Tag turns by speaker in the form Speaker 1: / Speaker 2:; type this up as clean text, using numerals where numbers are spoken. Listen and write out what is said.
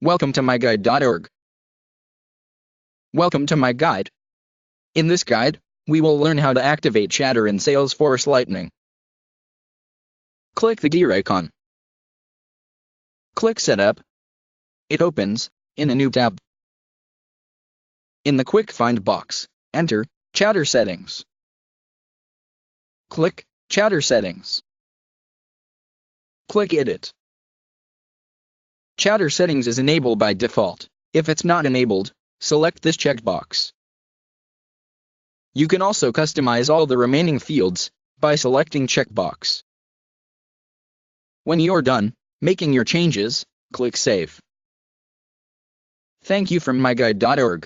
Speaker 1: Welcome to MyGuide.org. Welcome to MyGuide. In this guide, we will learn how to activate chatter in Salesforce Lightning. Click the gear icon. Click Setup. It opens in a new tab. In the Quick Find box, enter Chatter Settings. Click Chatter Settings. Click Edit. Chatter Settings is enabled by default. If it's not enabled, select this checkbox. You can also customize all the remaining fields by selecting checkbox. When you're done making your changes, click Save. Thank you from MyGuide.org.